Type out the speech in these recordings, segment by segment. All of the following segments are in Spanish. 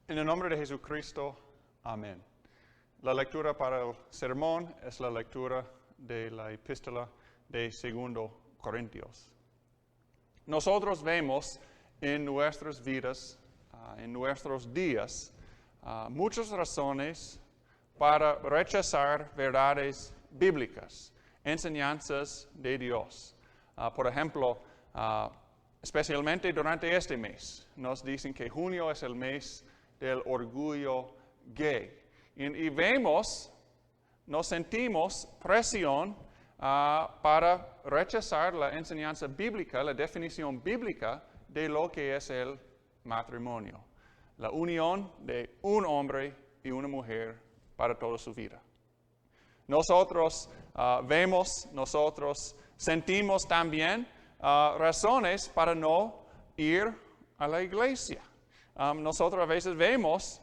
En el nombre de Jesucristo, amén. La lectura para el sermón es la lectura de la epístola de 2 Corintios. Nosotros vemos en nuestras vidas, en nuestros días, muchas razones para rechazar verdades bíblicas, enseñanzas de Dios. Por ejemplo, especialmente durante este mes, nos dicen que junio es el mes del orgullo gay. Y vemos, nos sentimos presión para rechazar la enseñanza bíblica, la definición bíblica de lo que es el matrimonio. La unión de un hombre y una mujer para toda su vida. Nosotros vemos, nosotros sentimos también razones para no ir a la iglesia. Nosotros a veces vemos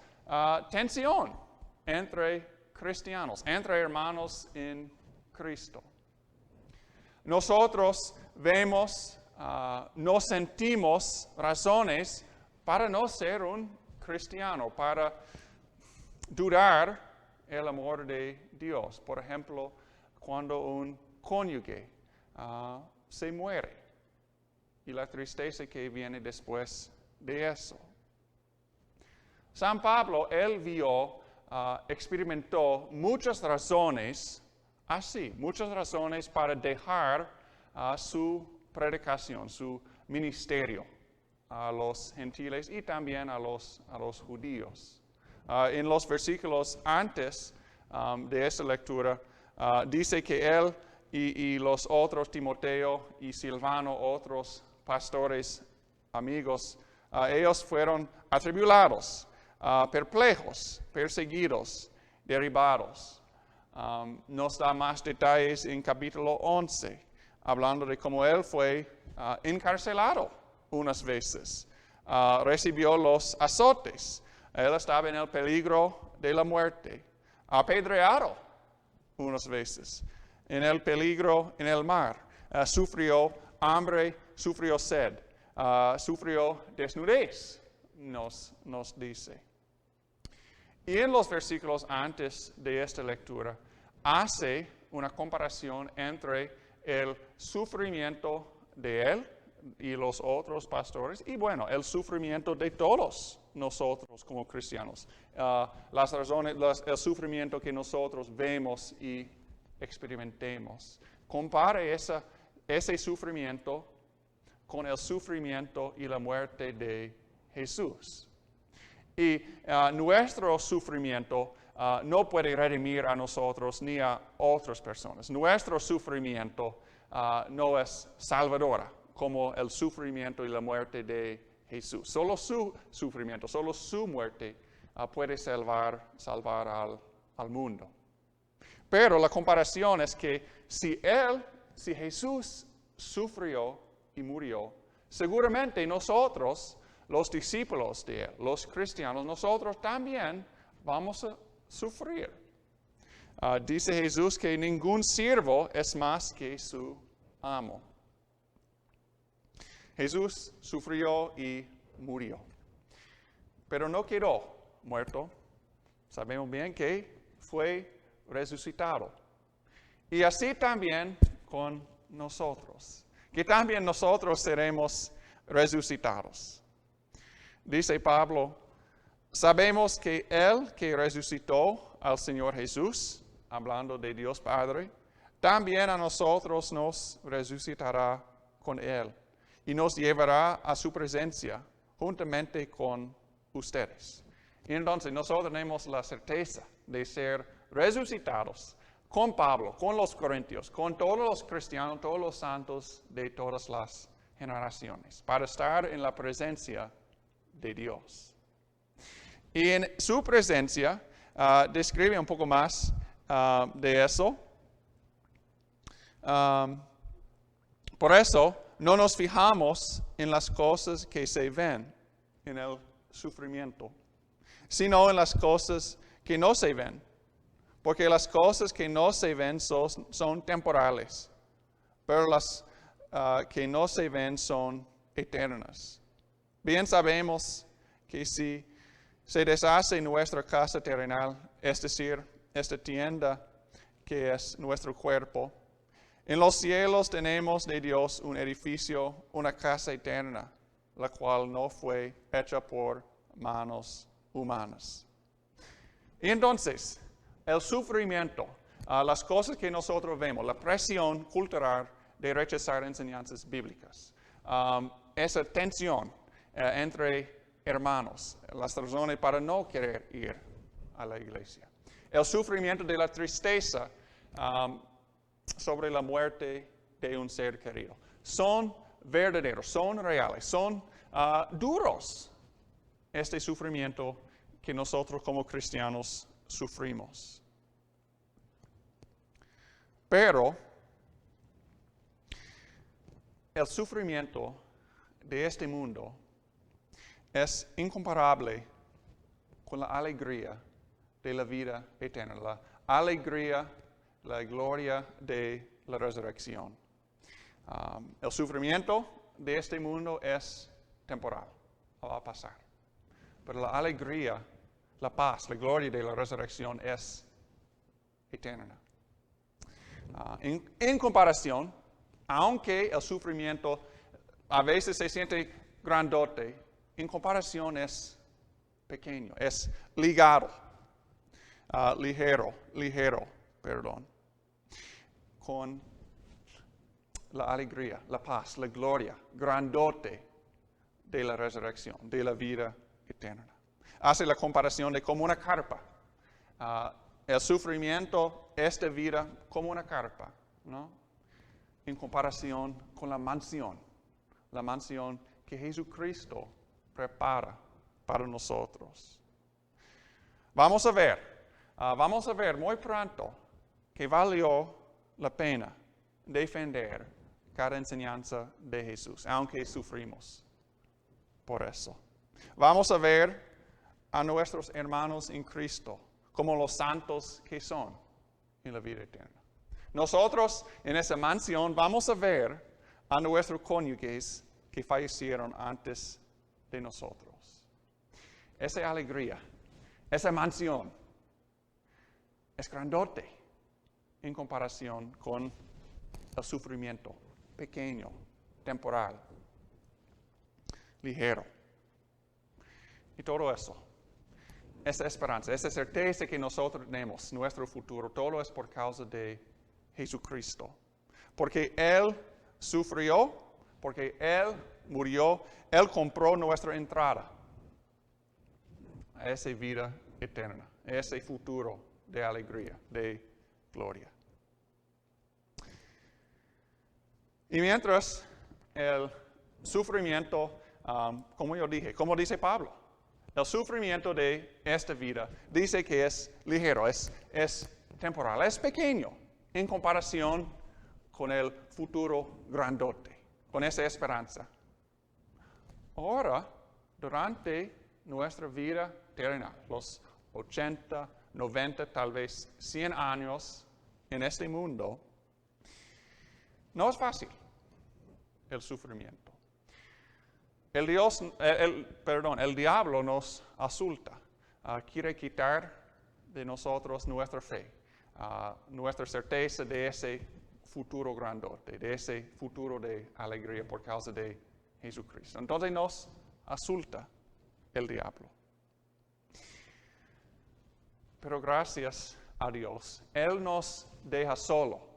tensión entre cristianos, entre hermanos en Cristo. Nosotros vemos, nos sentimos razones para no ser un cristiano, para dudar el amor de Dios. Por ejemplo, cuando un cónyuge se muere y la tristeza que viene después de eso. San Pablo, él experimentó muchas razones así, muchas razones para dejar su predicación, su ministerio a los gentiles y también a los judíos. En los versículos antes de esta lectura, dice que él y los otros, Timoteo y Silvano, otros pastores, amigos, ellos fueron atribulados, perplejos, perseguidos, derribados. Nos da más detalles en capítulo 11, hablando de cómo él fue encarcelado unas veces, recibió los azotes, él estaba en el peligro de la muerte, apedreado unas veces, en el peligro en el mar, sufrió hambre, sufrió sed, sufrió desnudez, nos dice. Y en los versículos antes de esta lectura, hace una comparación entre el sufrimiento de él y los otros pastores, y bueno, el sufrimiento de todos nosotros como cristianos. Las razones, el sufrimiento que nosotros vemos y experimentemos. Compare ese sufrimiento con el sufrimiento y la muerte de Jesús. Y nuestro sufrimiento no puede redimir a nosotros ni a otras personas. Nuestro sufrimiento no es salvadora como el sufrimiento y la muerte de Jesús. Solo su sufrimiento, solo su muerte puede salvar al mundo. Pero la comparación es que si Jesús sufrió y murió, seguramente nosotros, los discípulos de él, los cristianos, nosotros también vamos a sufrir. Dice Jesús que ningún siervo es más que su amo. Jesús sufrió y murió, pero no quedó muerto. Sabemos bien que fue resucitado. Y así también con nosotros, que también nosotros seremos resucitados. Dice Pablo, sabemos que Él que resucitó al Señor Jesús, hablando de Dios Padre, también a nosotros nos resucitará con Él y nos llevará a su presencia juntamente con ustedes. Y entonces nosotros tenemos la certeza de ser resucitados con Pablo, con los corintios, con todos los cristianos, todos los santos de todas las generaciones, para estar en la presencia de Dios. Y en su presencia, describe un poco más de eso. Por eso, no nos fijamos en las cosas que se ven, en el sufrimiento, sino en las cosas que no se ven. Porque las cosas que no se ven son temporales, pero las que no se ven son eternas. Bien sabemos que si se deshace nuestra casa terrenal, es decir, esta tienda que es nuestro cuerpo. En los cielos tenemos de Dios un edificio, una casa eterna, la cual no fue hecha por manos humanas. Y entonces, el sufrimiento, las cosas que nosotros vemos, la presión cultural de rechazar enseñanzas bíblicas, esa tensión entre hermanos, las razones para no querer ir a la iglesia, el sufrimiento de la tristeza sobre la muerte de un ser querido, son verdaderos, son reales, son duros este sufrimiento que nosotros como cristianos sufrimos. Pero el sufrimiento de este mundo es incomparable con la alegría de la vida eterna, la alegría, la gloria de la resurrección. El sufrimiento de este mundo es temporal, va a pasar. Pero la alegría, la paz, la gloria de la resurrección es eterna. En comparación, aunque el sufrimiento a veces se siente grandote, en comparación es pequeño, es ligero, con la alegría, la paz, la gloria, grandote de la resurrección, de la vida eterna. Hace la comparación de como una carpa. El sufrimiento es de vida como una carpa, ¿no? En comparación con la mansión que Jesucristo prepara para nosotros. Vamos a ver muy pronto que valió la pena defender cada enseñanza de Jesús, aunque sufrimos por eso. Vamos a ver a nuestros hermanos en Cristo como los santos que son en la vida eterna. Nosotros en esa mansión vamos a ver a nuestros cónyuges que fallecieron antes de nosotros. Esa alegría, esa mansión es grandote en comparación con el sufrimiento pequeño, temporal, ligero. Y todo eso, esa esperanza, esa certeza que nosotros tenemos, nuestro futuro, todo es por causa de Jesucristo. Porque Él sufrió, porque Él murió, Él compró nuestra entrada a esa vida eterna, a ese futuro de alegría, de gloria. Y mientras el sufrimiento, como yo dije, como dice Pablo, el sufrimiento de esta vida dice que es ligero, es temporal, es pequeño en comparación con el futuro grandote, con esa esperanza. Ahora, durante nuestra vida terrenal, los 80, 90, tal vez 100 años en este mundo, no es fácil el sufrimiento. El diablo nos asusta, quiere quitar de nosotros nuestra fe, nuestra certeza de ese futuro grandote, de ese futuro de alegría por causa de Jesucristo. Entonces nos asusta el diablo. Pero gracias a Dios, Él nos deja solo.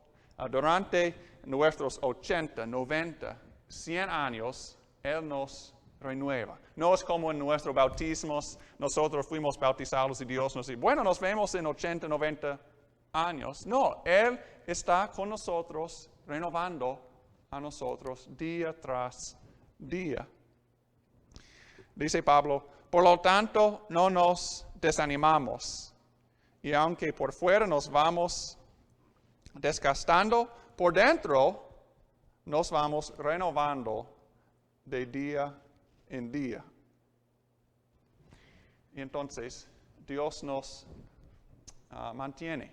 Durante nuestros 80, 90, 100 años, Él nos renueva. No es como en nuestros bautismos, nosotros fuimos bautizados y Dios nos dice, bueno, nos vemos en 80, 90 años. No, Él está con nosotros, renovando a nosotros día tras día. Dice Pablo, por lo tanto, no nos desanimamos. Y aunque por fuera nos vamos desgastando, por dentro nos vamos renovando de día en día. Y entonces Dios nos mantiene,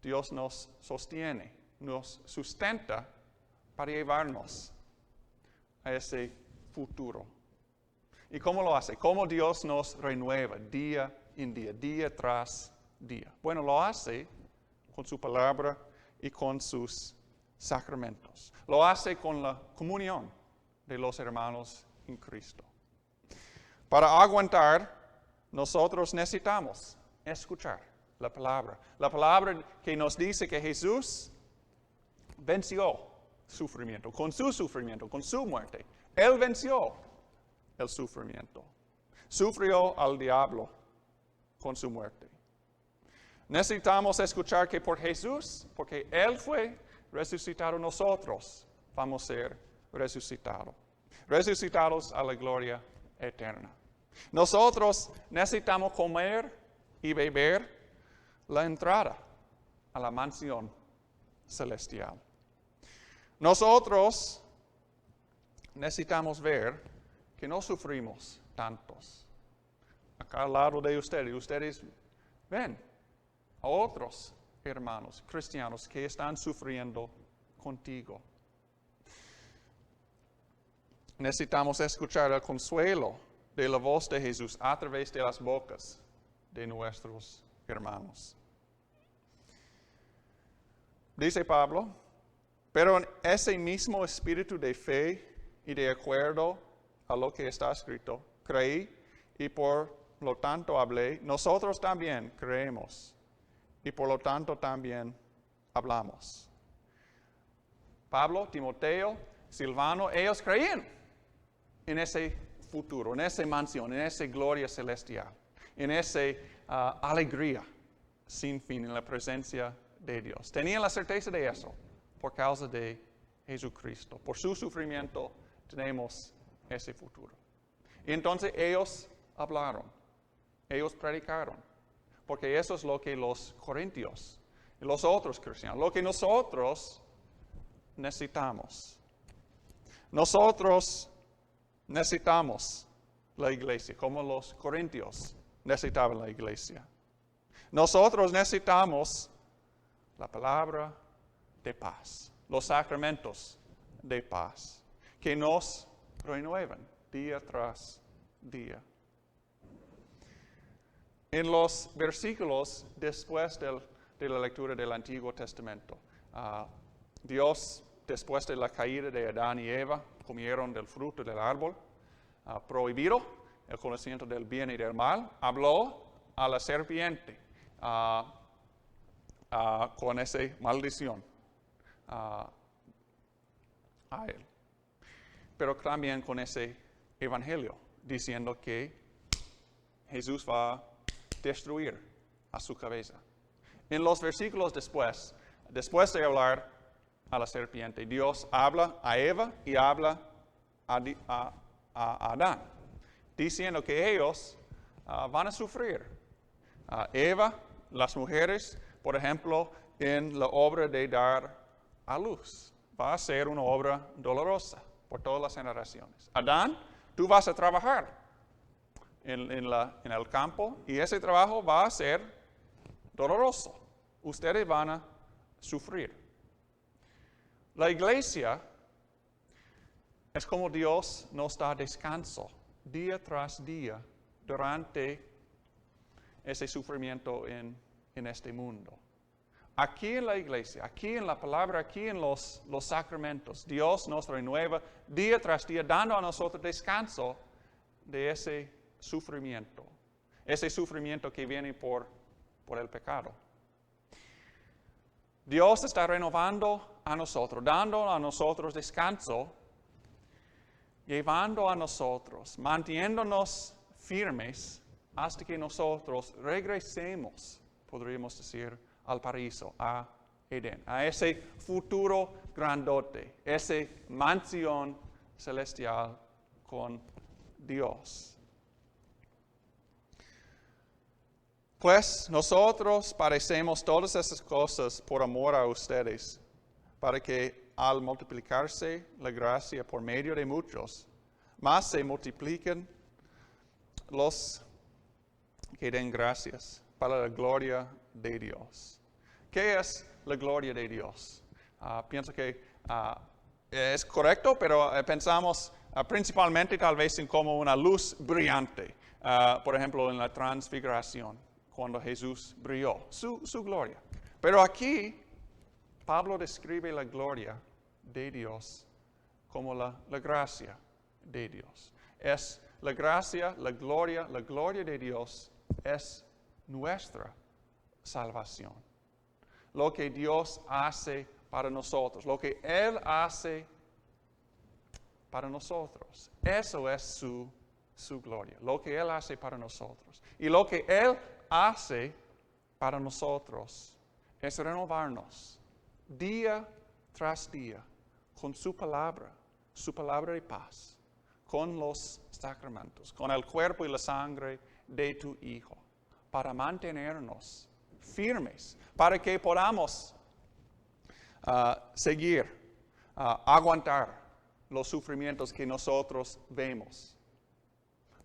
Dios nos sostiene, nos sustenta para llevarnos a ese futuro. ¿Y cómo lo hace? ¿Cómo Dios nos renueva día en día, día tras día? Bueno, lo hace con su palabra y con sus sacramentos. Lo hace con la comunión de los hermanos en Cristo. Para aguantar, nosotros necesitamos escuchar la palabra. La palabra que nos dice que Jesús venció sufrimiento, con su muerte. Él venció el sufrimiento. Sufrió al diablo con su muerte. Necesitamos escuchar que por Jesús, porque Él fue resucitado, nosotros vamos a ser resucitados. Resucitados a la gloria eterna. Nosotros necesitamos comer y beber la entrada a la mansión celestial. Nosotros necesitamos ver que no sufrimos tantos. Acá al lado de ustedes ven a otros hermanos cristianos que están sufriendo contigo. Necesitamos escuchar el consuelo de la voz de Jesús a través de las bocas de nuestros hermanos. Dice Pablo, pero en ese mismo espíritu de fe y de acuerdo a lo que está escrito, creí y por lo tanto hablé. Nosotros también creemos y por lo tanto también hablamos. Pablo, Timoteo, Silvano, ellos creían en ese futuro, en esa mansión, en esa gloria celestial, en esa alegría sin fin en la presencia de Dios. Tenían la certeza de eso por causa de Jesucristo. Por su sufrimiento tenemos ese futuro. Y entonces ellos hablaron, ellos predicaron, porque eso es lo que los corintios y los otros cristianos, lo que nosotros necesitamos. Nosotros necesitamos la iglesia, como los corintios necesitaban la iglesia. Nosotros necesitamos la palabra de paz, los sacramentos de paz, que nos renuevan día tras día. En los versículos después de la lectura del Antiguo Testamento, Dios, después de la caída de Adán y Eva, comieron del fruto del árbol prohibido, el conocimiento del bien y del mal, habló a la serpiente con esa maldición a él. Pero también con ese evangelio, diciendo que Jesús va a destruir a su cabeza. En los versículos después de hablar a la serpiente, Dios habla a Eva y habla a Adán, diciendo que ellos van a sufrir. Eva, las mujeres, por ejemplo, en la obra de dar a luz, va a ser una obra dolorosa por todas las generaciones. Adán, tú vas a trabajar en el campo y ese trabajo va a ser doloroso. Ustedes van a sufrir. La iglesia es como Dios nos da descanso día tras día durante ese sufrimiento en este mundo. Aquí en la iglesia, aquí en la palabra, aquí en los sacramentos, Dios nos renueva día tras día, dando a nosotros descanso de ese sufrimiento que viene por el pecado. Dios está renovando a nosotros, dando a nosotros descanso, llevando a nosotros, manteniéndonos firmes hasta que nosotros regresemos, podríamos decir, al paraíso, a Edén, a ese futuro grandote, esa mansión celestial con Dios. Pues nosotros padecemos todas esas cosas por amor a ustedes, para que al multiplicarse la gracia por medio de muchos, más se multipliquen los que den gracias para la gloria de Dios. ¿Qué es la gloria de Dios? Pienso que es correcto, pero pensamos principalmente tal vez como una luz brillante, por ejemplo en la transfiguración, cuando Jesús brilló, su gloria. Pero aquí Pablo describe la gloria de Dios como la gracia de Dios. Es la gracia, la gloria de Dios es nuestra salvación. Lo que Dios hace para nosotros, lo que Él hace para nosotros. Eso es su gloria, lo que Él hace para nosotros. Y lo que Él hace para nosotros es renovarnos día tras día con su palabra de paz, con los sacramentos, con el cuerpo y la sangre de tu Hijo, para mantenernos firmes, para que podamos seguir, aguantar los sufrimientos que nosotros vemos,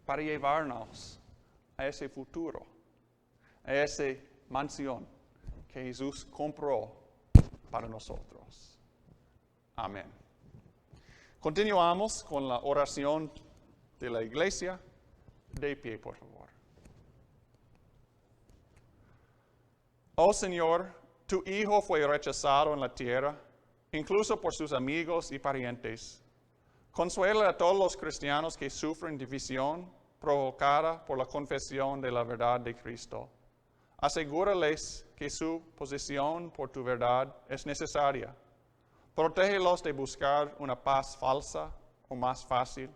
para llevarnos a ese futuro, a esa mansión que Jesús compró para nosotros. Amén. Continuamos con la oración de la iglesia. De pie, por favor. Oh Señor, tu Hijo fue rechazado en la tierra, incluso por sus amigos y parientes. Consuela a todos los cristianos que sufren división provocada por la confesión de la verdad de Cristo. Asegúrales que su posición por tu verdad es necesaria. Protégelos de buscar una paz falsa o más fácil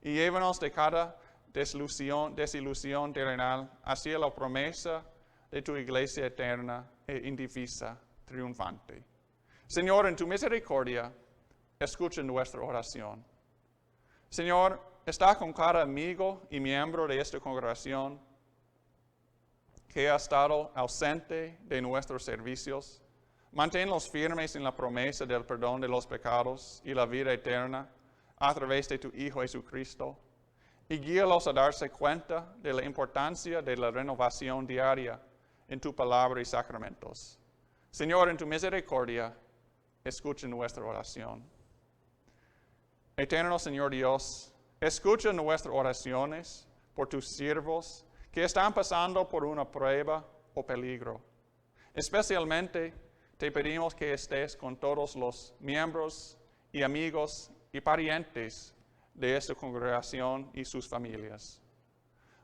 y llévanos de cada desilusión terrenal hacia la promesa de tu iglesia eterna e indivisa, triunfante. Señor, en tu misericordia, escucha nuestra oración. Señor, está con cada amigo y miembro de esta congregación que ha estado ausente de nuestros servicios. Manténlos firmes en la promesa del perdón de los pecados y la vida eterna a través de tu Hijo Jesucristo. Y guíalos a darse cuenta de la importancia de la renovación diaria en tu palabra y sacramentos. Señor, en tu misericordia, escucha nuestra oración. Eterno Señor Dios, escucha nuestras oraciones por tus siervos que están pasando por una prueba o peligro. Especialmente te pedimos que estés con todos los miembros y amigos y parientes de esta congregación y sus familias.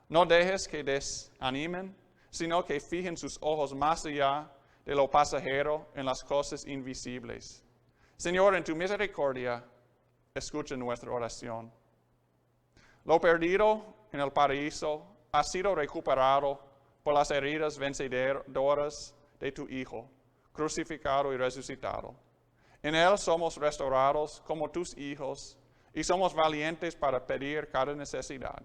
No dejes que desanimen, sino que fijen sus ojos más allá de lo pasajero en las cosas invisibles. Señor, en tu misericordia, escucha nuestra oración. Lo perdido en el paraíso ha sido recuperado por las heridas vencedoras de tu Hijo, crucificado y resucitado. En Él somos restaurados como tus hijos y somos valientes para pedir cada necesidad.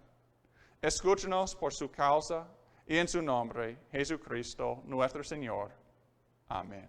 Escúchanos por su causa y en su nombre, Jesucristo, nuestro Señor. Amén.